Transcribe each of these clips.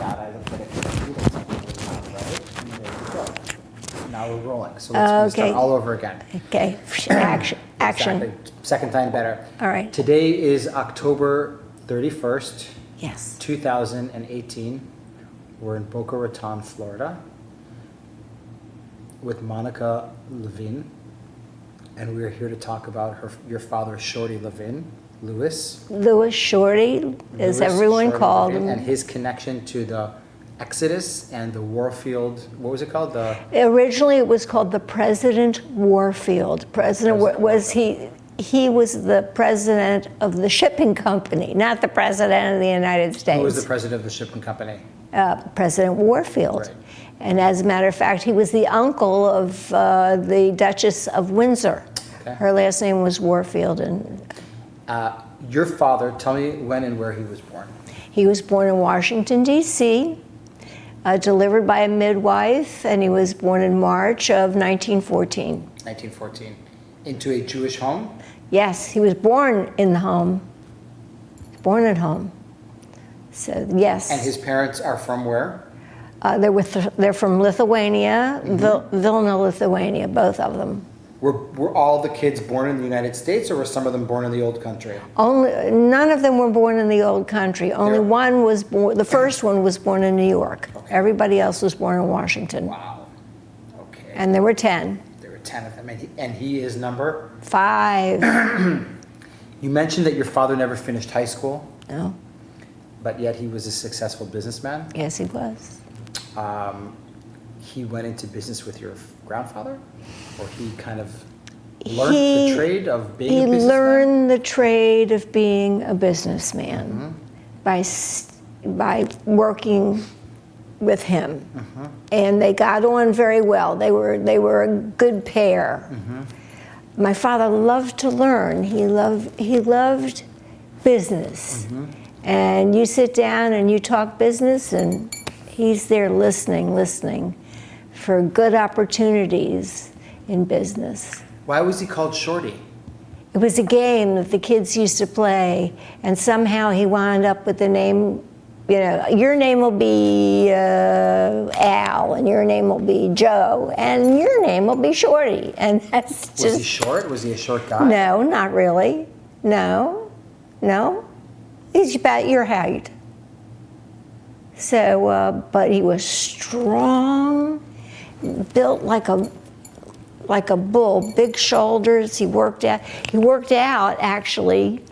that, I looked at it and there you go. Now we're rolling. So let's start all over again. Okay. Action. Exactly. Second time better. All right. Today is October 31st, Yes. 2018. We're in Boca Raton, Florida, with Monica Levin, and we're here to talk about your father, Shorty Levin, Louis Shorty, as everyone called him. And his connection to the Exodus and the Warfield, what was it called? Originally it was called the President Warfield. He was the president of the shipping company, not the president of the United States. Who was the president of the shipping company? President Warfield. Right. And as a matter of fact, he was the uncle of the Duchess of Windsor. Okay. Her last name was Warfield. And your father, tell me when and where he was born. he was born in Washington, D.C., delivered by a midwife, and he was born in March of 1914. 1914. Into a Jewish home? Yes, he was born in the home. Born at home. So, yes. And his parents are from where? They're from Lithuania, Vilna, Lithuania, both of them. Were all the kids born in the United States, or were some of them born in the old country? None of them were born in the old country. Only one was born, the first one was born in New York. Okay. Everybody else was born in Washington. Wow. Okay. And there were 10. There were 10 of them. And he is number? 5. You mentioned that your father never finished high school, No. but yet he was a successful businessman. Yes, he was. He went into business with your grandfather? Or he kind of learned the trade of being a businessman? He learned the trade of being a businessman by working with him. And they got on very well. They were a good pair. My father loved to learn. He loved business. And you sit down and you talk business, and he's there listening for good opportunities in business. Why was he called Shorty? It was a game that the kids used to play, and somehow he wound up with the name, your name will be Al, and your name will be Joe, and your name will be Shorty. And that's just... Was he short? Was he a short guy? No, not really. No. He's about your height. So, but he was strong, built like a bull, big shoulders. He worked out actually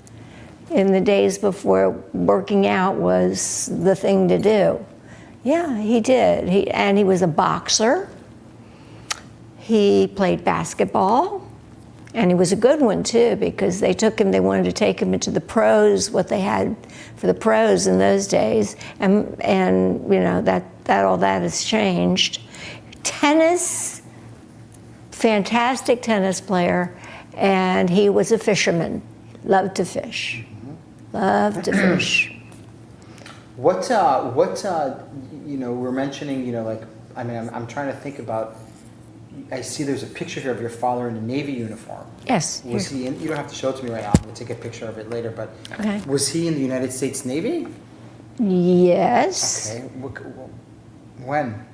in the days before working out was the thing to do. Yeah, he did. He was a boxer. He played basketball, and he was a good one too, because they wanted to take him into the pros, what they had for the pros in those days, and all that has changed. Tennis, fantastic tennis player, and he was a fisherman. Loved to fish. Loved to fish. What we're mentioning, I'm trying to think about, I see there's a picture here of your father in a Navy uniform. Yes. Was he in, you don't have to show it to me right now, I'm gonna take a picture of it later, but Okay. Was he in the United States Navy? Yes. Okay, when?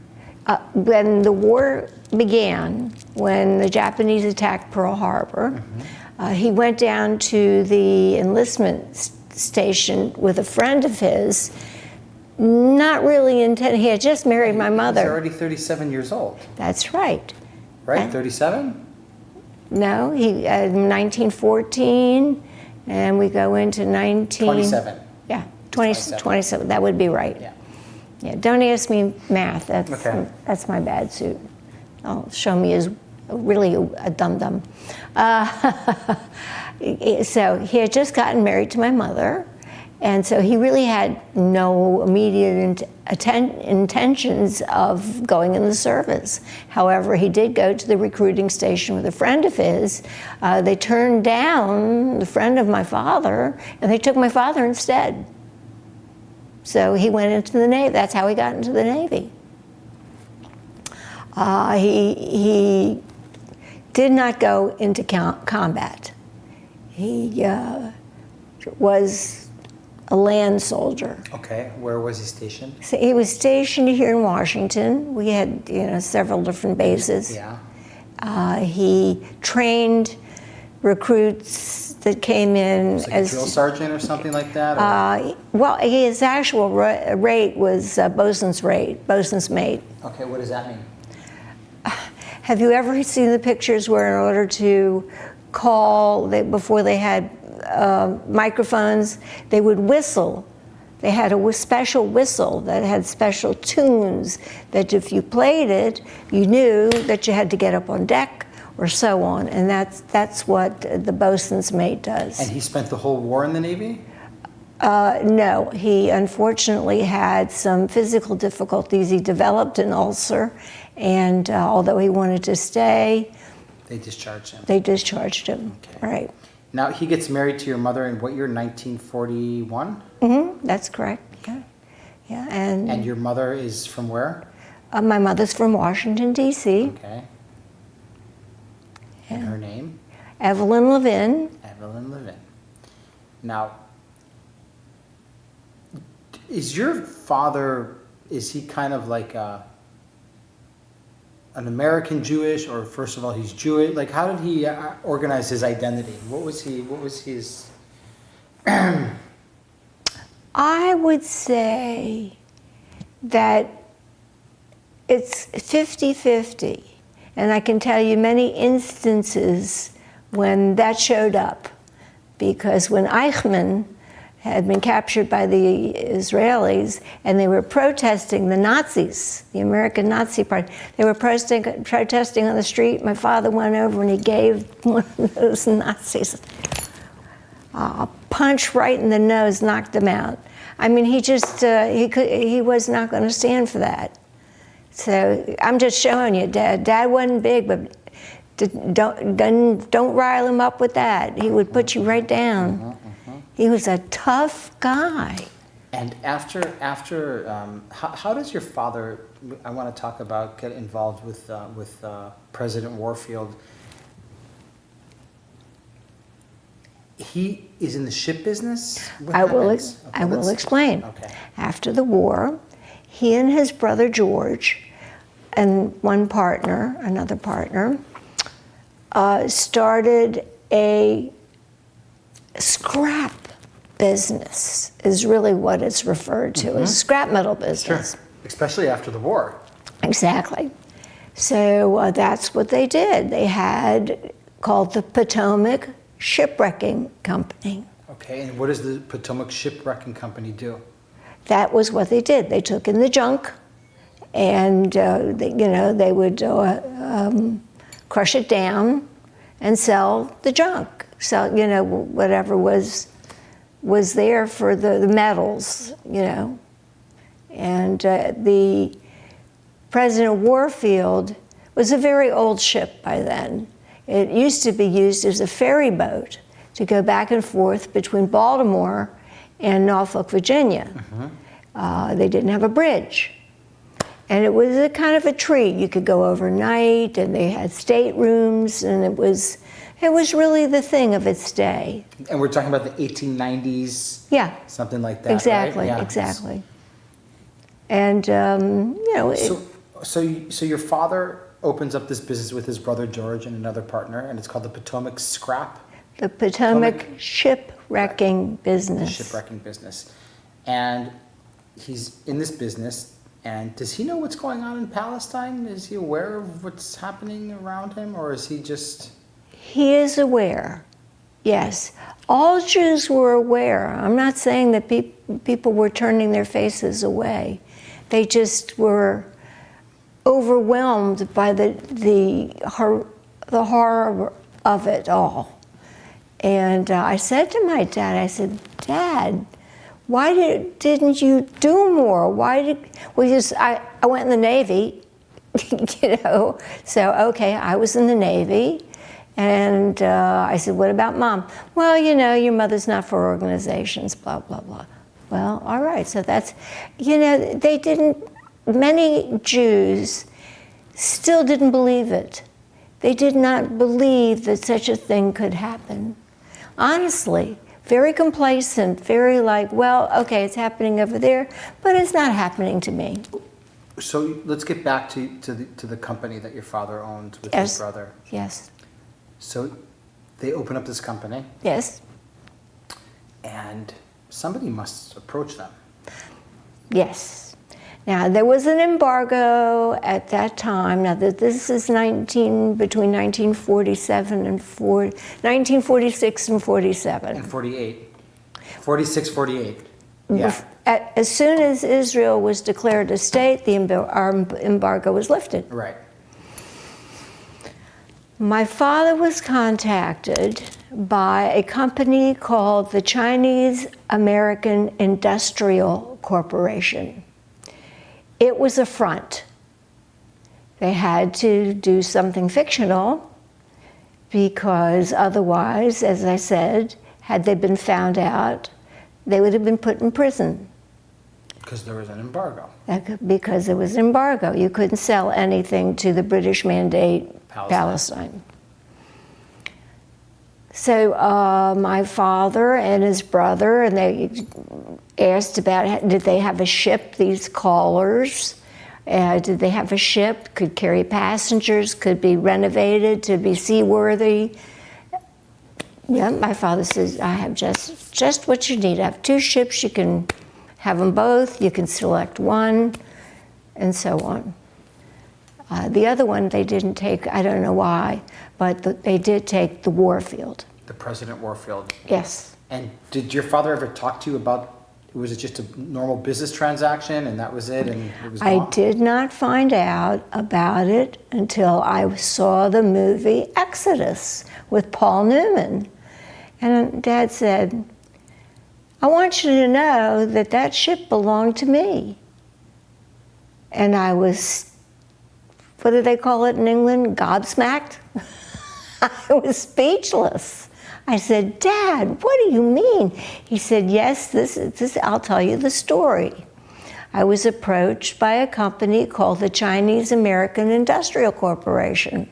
When the war began, when the Japanese attacked Pearl Harbor, he went down to the enlistment station with a friend of his, not really intending, he had just married my mother. He's already 37 years old. That's right. Right, 37? No, he 1914, and we go into 27. Yeah, 27. That would be right. Yeah. Don't ask me math. That's my bad suit. I'll show me as really a dum-dum. So he had just gotten married to my mother, and so he really had no immediate intentions of going in the service. However, he did go to the recruiting station with a friend of his. They turned down the friend of my father, and they took my father instead. So he went into the Navy. That's how he got into the Navy. He did not go into combat. He was a land soldier. Okay, where was he stationed? So he was stationed here in Washington. We had, several different bases. Yeah. He trained recruits that came in Like as a drill sergeant or something like that? Or? Well, his actual rate was bosun's mate. Okay, what does that mean? Have you ever seen the pictures where in order to call, before they had microphones, they would whistle? They had a special whistle that had special tunes that if you played it, you knew that you had to get up on deck or so on. And that's what the bosun's mate does. And he spent the whole war in the Navy? No, he unfortunately had some physical difficulties. He developed an ulcer, and although he wanted to stay, they discharged him. They discharged him. Okay. Right. Now he gets married to your mother in what year? 1941. That's correct. Yeah. Yeah. And your mother is from where? My mother's from Washington D.C. Okay. And her name? Evelyn Levin. Evelyn Levin. Now, is your father, is he kind of like an American Jewish, or first of all, he's Jewish? Like, how did he organize his identity? What was his... I would say that it's 50-50. And I can tell you many instances when that showed up. Because when Eichmann had been captured by the Israelis and they were protesting the Nazis, the American Nazi Party, they were protesting on the street. My father went over and he gave one of those Nazis a punch right in the nose, knocked him out. I mean, he was not going to stand for that. So I'm just showing you, Dad wasn't big, but don't rile him up with that. He would put you right down. He was a tough guy. And after how does your father, I want to talk about, get involved with President Warfield? He is in the ship business? I will explain. Okay. After the war, he and his brother George and another partner, started a scrap business, is really what it's referred to as, scrap metal business. Sure. Especially after the war. Exactly. So that's what they did. They had called the Potomac Shipwrecking Company. Okay, and what does the Potomac Shipwrecking Company do? That was what they did. They took in the junk, and they would crush it down and sell the junk. Sell whatever was there for the metals, And the President Warfield was a very old ship by then. It used to be used as a ferry boat to go back and forth between Baltimore and Norfolk, Virginia. They didn't have a bridge. And it was a kind of a treat. You could go overnight, and they had staterooms, and it was really the thing of its day. And we're talking about the 1890s? Yeah. Something like that, exactly, right? Yeah. Exactly. And, So your father opens up this business with his brother George and another partner, and it's called the Potomac Scrap? The Potomac Shipwrecking Business. The shipwrecking business. And he's in this business, and does he know what's going on in Palestine? Is he aware of what's happening around him, or is he just... He is aware, yes. All Jews were aware. I'm not saying that people were turning their faces away. They just were overwhelmed by the horror of it all. And I said to my dad, I said, Dad, why didn't you do more? I went in the Navy, So, okay, I was in the Navy. And I said, what about Mom? Well, your mother's not for organizations, blah, blah, blah. Well, all right, so that's, many Jews still didn't believe it. They did not believe that such a thing could happen. Honestly, very complacent, very like, well, okay, it's happening over there, but it's not happening to me. So let's get back to the company that your father owned with his brother. Yes. So they open up this company. Yes. And somebody must approach them. Yes. Now, there was an embargo at that time. Now, this is between 1947 and 1946 and 47. And 48. 46, 48. Yeah. As soon as Israel was declared a state, our embargo was lifted. Right. My father was contacted by a company called the Chinese American Industrial Corporation. It was a front. They had to do something fictional because otherwise, as I said, had they been found out, they would have been put in prison. Because there was an embargo. Because there was an embargo. You couldn't sell anything to the British Mandate Palestine. So my father and his brother, and they asked about, did they have a ship, these callers? Did they have a ship, could carry passengers, could be renovated to be seaworthy? Yeah, my father says, I have just what you need. I have 2 ships, you can have them both, you can select one, and so on. The other one they didn't take, I don't know why, but they did take the Warfield. The President Warfield. Yes. And did your father ever talk to you about, was it just a normal business transaction and that was it and it was gone? I did not find out about it until I saw the movie Exodus with Paul Newman. And Dad said, I want you to know that that ship belonged to me. And I was, what do they call it in England? Gobsmacked? I was speechless. I said, Dad, what do you mean? He said, yes, this, I'll tell you the story. I was approached by a company called the Chinese American Industrial Corporation.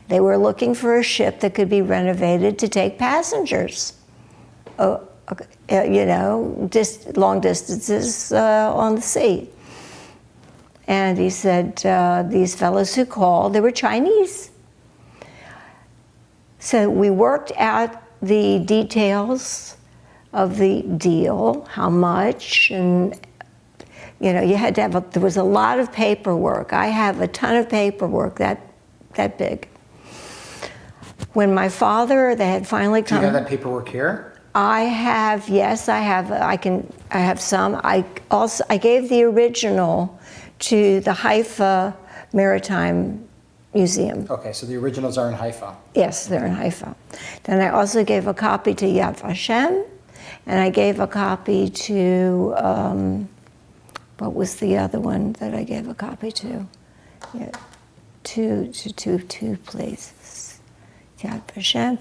They were looking for a ship that could be renovated to take passengers. You know, long distances on the sea. And he said, these fellows who called, they were Chinese. So we worked out the details of the deal, how much, and you know, you had to have, there was a lot of paperwork. I have a ton of paperwork that big. When my father, they had finally come. Do you have that paperwork here? I have, yes, I have. I have some. I gave the original to the Haifa Maritime Museum. Okay, so the originals are in Haifa. Yes, they're in Haifa. Then I also gave a copy to Yad Vashem, and I gave a copy to, what was the other one that I gave a copy to? Yeah, two places. Yad Vashem.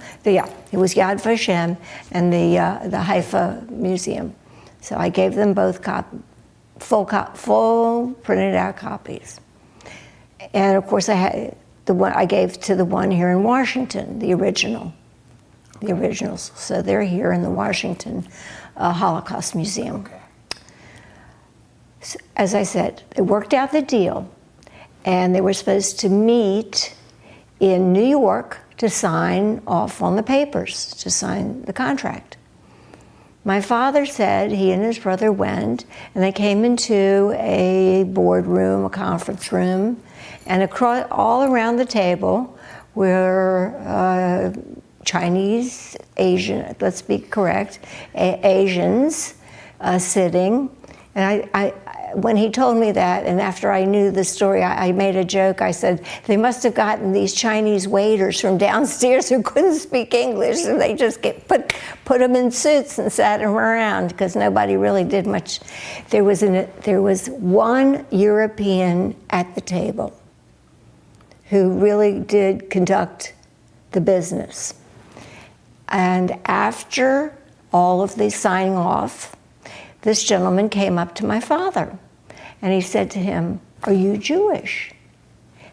It was Yad Vashem and the Haifa Museum. So I gave them both full printed out copies. And of course I had the one I gave to the one here in Washington, the original. The originals. So they're here in the Washington Holocaust Museum. Okay. So, as I said, they worked out the deal, and they were supposed to meet in New York to sign off on the papers, to sign the contract. My father said he and his brother went, and they came into a boardroom, a conference room, and across, all around the table were Chinese, Asian, let's be correct, Asians sitting. And when he told me that, and after I knew the story, I made a joke. I said, they must have gotten these Chinese waiters from downstairs who couldn't speak English, and they just put them in suits and sat them around, because nobody really did much. There was one European at the table who really did conduct the business. And after all of the signing off, this gentleman came up to my father, and he said to him, "Are you Jewish?"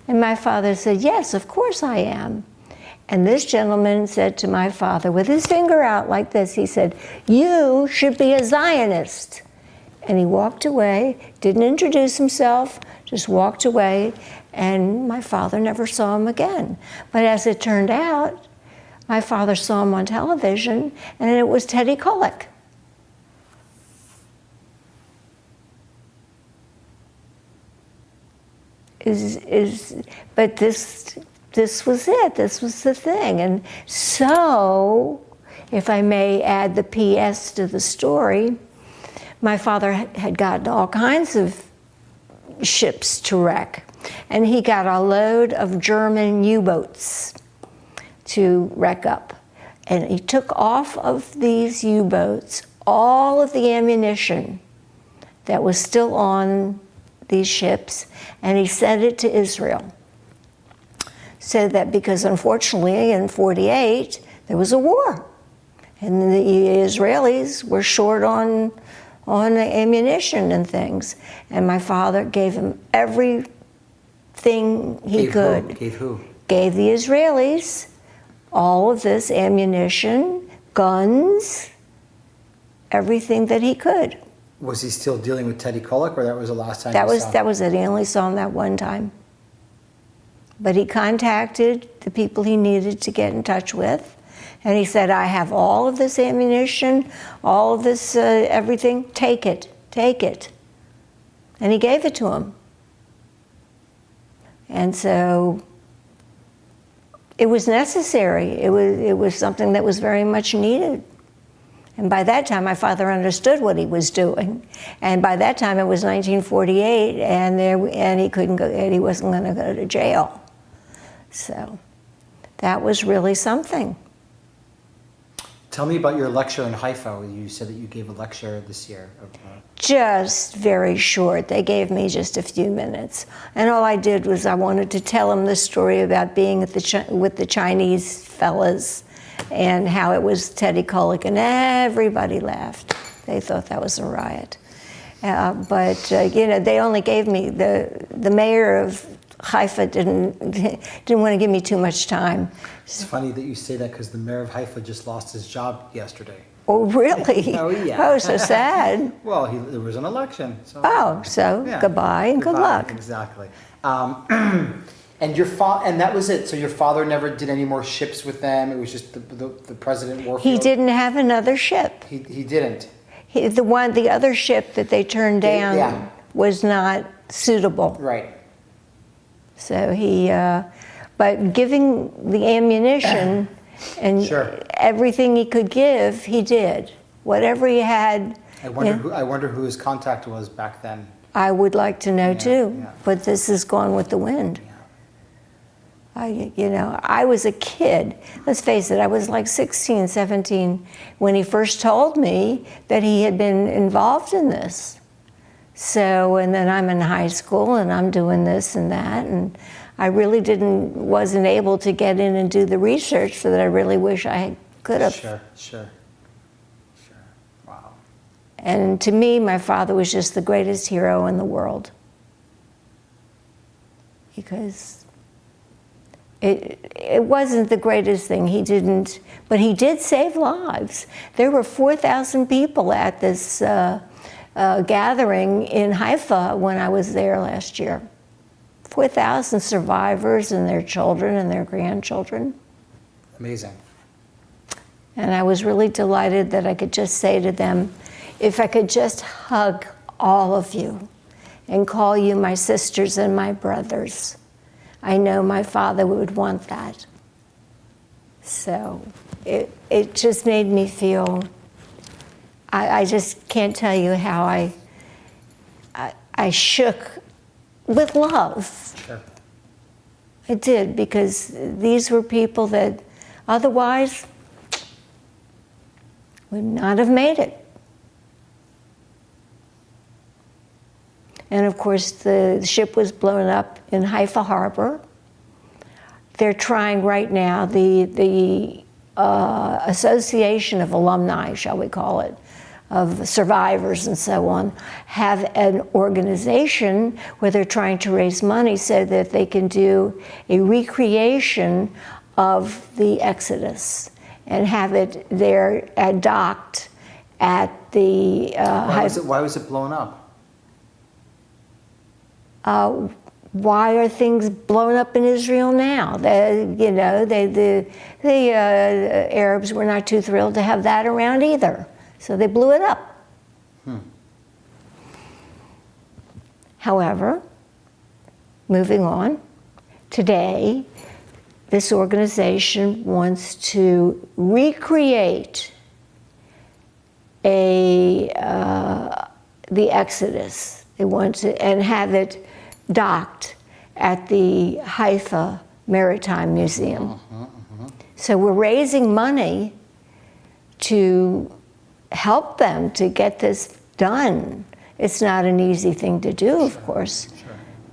And my father said, "Yes, of course I am." And this gentleman said to my father, with his finger out like this, he said, "You should be a Zionist." And he walked away, didn't introduce himself, just walked away, and my father never saw him again. But as it turned out, my father saw him on television, and it was Teddy Kollek. But this was it. This was the thing. And so, if I may add the PS to the story, my father had gotten all kinds of ships to wreck. And he got a load of German U-boats to wreck up. And he took off of these U-boats all of the ammunition that was still on these ships, and he sent it to Israel. So that, because unfortunately in 48 there was a war, and the Israelis were short on ammunition and things, and my father gave him everything he could. Gave who? Gave the Israelis all of this ammunition, guns, everything that he could. Was he still dealing with Teddy Kollek, or that was the last time That you was saw him? that was it. He only saw him that one time. But he contacted the people he needed to get in touch with, and he said, "I have all of this ammunition, all of this everything. Take it, take it." And he gave it to him. And so it was necessary. It was something that was very much needed. And by that time, my father understood what he was doing. And by that time, it was 1948, and he couldn't go, and he wasn't going to go to jail. So that was really something. Tell me about your lecture in Haifa. You said that you gave a lecture this year. Just very short. They gave me just a few minutes. And all I did was I wanted to tell them the story about being at with the Chinese fellas, and how it was Teddy Kollek, and everybody laughed. They thought that was a riot. But they only gave me, the mayor of Haifa didn't want to give me too much time. It's funny that you say that, because the mayor of Haifa just lost his job yesterday. Oh, really? Oh, yeah. Oh, so sad. Well, there was an election. So, yeah. Goodbye and good luck. Exactly. And and that was it. So your father never did any more ships with them. It was just the President Warfield. He didn't have another ship. He didn't. The other ship that they turned down was not suitable. Right. So but giving the ammunition and everything he could give, he did. Whatever he had. I wonder who his contact was back then. I would like to know too. Yeah. But this has gone with the wind. Yeah. I was a kid. Let's face it, I was like 16, 17 when he first told me that he had been involved in this. So, and then I'm in high school and I'm doing this and that, and I really wasn't able to get in and do the research that I really wish I could have. Sure. Wow. And to me, my father was just the greatest hero in the world. Because it wasn't the greatest thing. But he did save lives. There were 4,000 people at this gathering in Haifa when I was there last year. 4,000 survivors and their children and their grandchildren. Amazing. And I was really delighted that I could just say to them, if I could just hug all of you and call you my sisters and my brothers, I know my father would want that. So it just made me feel, I just can't tell you how I shook with love. Sure. I did, because these were people that otherwise would not have made it. And of course, the ship was blown up in Haifa Harbor. They're trying right now, the Association of Alumni, shall we call it, of survivors and so on, have an organization where they're trying to raise money so that they can do a recreation of the Exodus and have it there docked at the Why was it blown up? why are things blown up in Israel now? The Arabs were not too thrilled to have that around either, so they blew it up. However, moving on, today, this organization wants to recreate the Exodus. They want to, and have it docked at the Haifa Maritime Museum. So we're raising money to help them to get this done. It's not an easy thing to do, of course,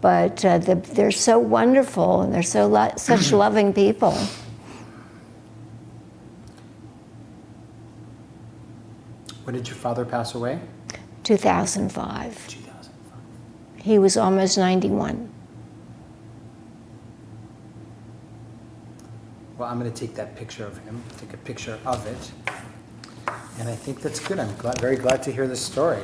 but they're so wonderful and they're such loving people. When did your father pass away? 2005. 2005. He was almost 91. Well, I'm going to take that picture of him, take a picture of it, and I think that's good. I'm very glad to hear this story.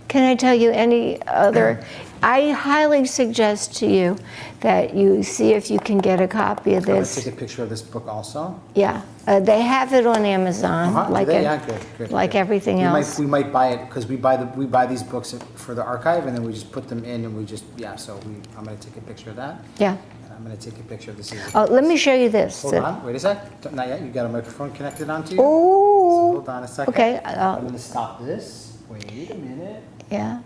Can I tell you any other? I highly suggest to you that you see if you can get a copy of I'm going to this. take a picture of this book also. Yeah, they have it on Amazon, Good. Everything else. We might buy it because we buy these books for the archive, and then we just put them in, and I'm going to take a picture of that. Yeah. And I'm going to take a picture of this. Oh, let me show you this. Hold on, wait a sec. Not yet. You got a microphone connected onto you. Oh. So hold on a second. Okay. I'm going to stop this. Wait a minute. Yeah.